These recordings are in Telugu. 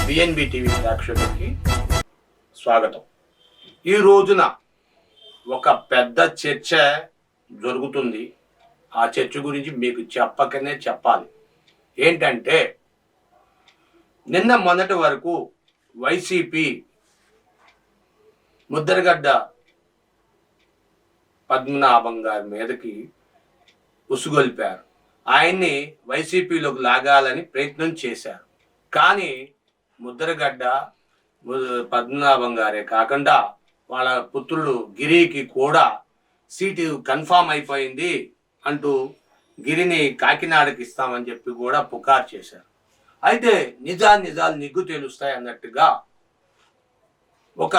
బిఎన్బి టీవీ ప్రేక్షకులకి స్వాగతం. ఈ రోజున ఒక పెద్ద చర్చ జరుగుతుంది. ఆ చర్చ గురించి మీకు చెప్పకనే చెప్పాలి. ఏంటంటే, నిన్న మొన్నటి వరకు వైసీపీ ముద్రగడ్డ పద్మనాభం గారి మీదకి ఉసుగొల్పారు. ఆయన్ని వైసీపీలోకి లాగాలని ప్రయత్నం చేశారు. కానీ ముద్రగడ్డ పద్మనాభం గారే కాకుండా వాళ్ళ పుత్రుడు గిరికి కూడా సీటు కన్ఫామ్ అయిపోయింది అంటూ గిరిని కాకినాడకి ఇస్తామని చెప్పి కూడా పుకారు చేశారు. అయితే నిజాలు నిగ్గు తేలుస్తాయి అన్నట్టుగా ఒక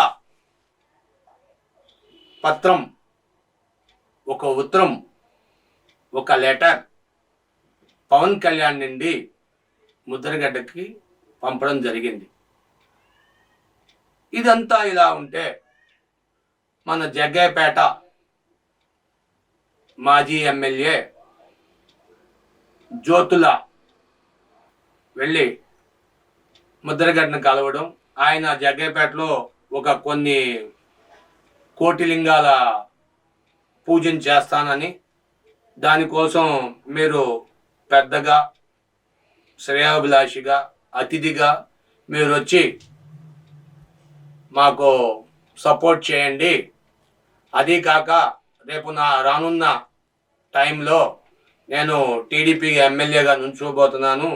పత్రం, ఒక ఉత్తరం, ఒక లెటర్ పవన్ కళ్యాణ్ నుండి ముద్రగడ్డకి పంపడం జరిగింది. ఇదంతా ఇలా ఉంటే, మన జగ్గయ్యపేట మాజీ ఎమ్మెల్యే జ్యోతుల వెళ్ళి ముద్రగడ్డను కలవడం, ఆయన జగ్గయ్యపేటలో ఒక కొన్ని కోటిలింగాల పూజన చేస్తానని, దానికోసం మీరు పెద్దగా శ్రేయోభిలాషిగా అతిథిగా మీరు వచ్చి మాకు సపోర్ట్ చేయండి, అదీ కాక రేపు రానున్న టైంలో నేను టీడీపీ ఎమ్మెల్యేగా నుంచోబోతున్నాను,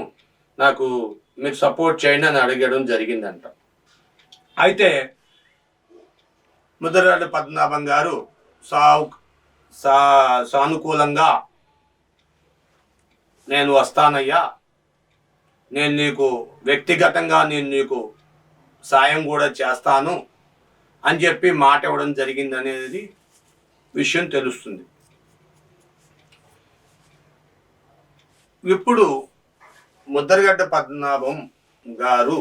నాకు మీరు సపోర్ట్ చేయండి అని అడగడం జరిగిందంట. అయితే ముద్రగడ్డ పద్మనాభం గారు సానుకూలంగా నేను వస్తానయ్యా, నేను నీకు వ్యక్తిగతంగా నీకు సాయం కూడా చేస్తాను అని చెప్పి మాట ఇవ్వడం జరిగింది అనేది విషయం తెలుస్తుంది. ఇప్పుడు ముద్రగడ్డ పద్మనాభం గారు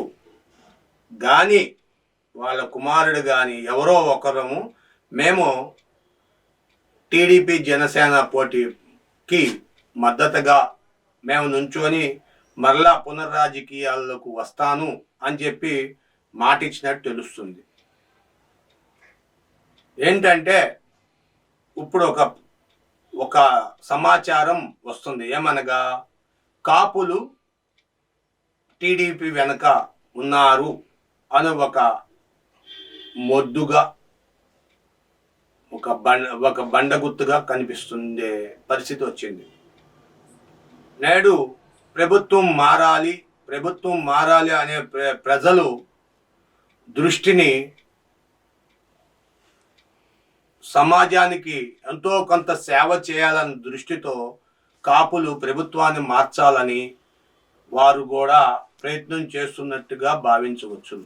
కానీ వాళ్ళ కుమారుడు కానీ ఎవరో ఒకరము మేము టీడీపీ జనసేన పోటీకి మద్దతుగా మేము నుంచొని మరలా పునర్రాజకీయాలకు వస్తాను అని చెప్పి మాట ఇచ్చినట్టు తెలుస్తుంది. ఏంటంటే, ఇప్పుడు ఒక సమాచారం వస్తుంది. ఏమనగా, కాపులు టీడీపీ వెనక ఉన్నారు అని ఒక మొద్దుగా ఒక బండగుత్తుగా కనిపిస్తుండే పరిస్థితి వచ్చింది. నేడు ప్రభుత్వం మారాలి అనే ప్రజలు దృష్టిని సమాజానికి ఎంతో కొంత సేవ చేయాలన్న దృష్టితో కాపులు ప్రభుత్వాన్ని మార్చాలని వారు కూడా ప్రయత్నం చేస్తున్నట్టుగా భావించవచ్చు.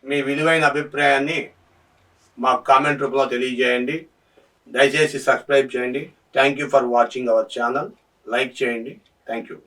మీ విలువైన అభిప్రాయాన్ని మాకు కామెంట్ రూపంలో తెలియజేయండి. దయచేసి సబ్స్క్రైబ్ చేయండి. Thank you for watching our channel. Like చేయండి. Thank you.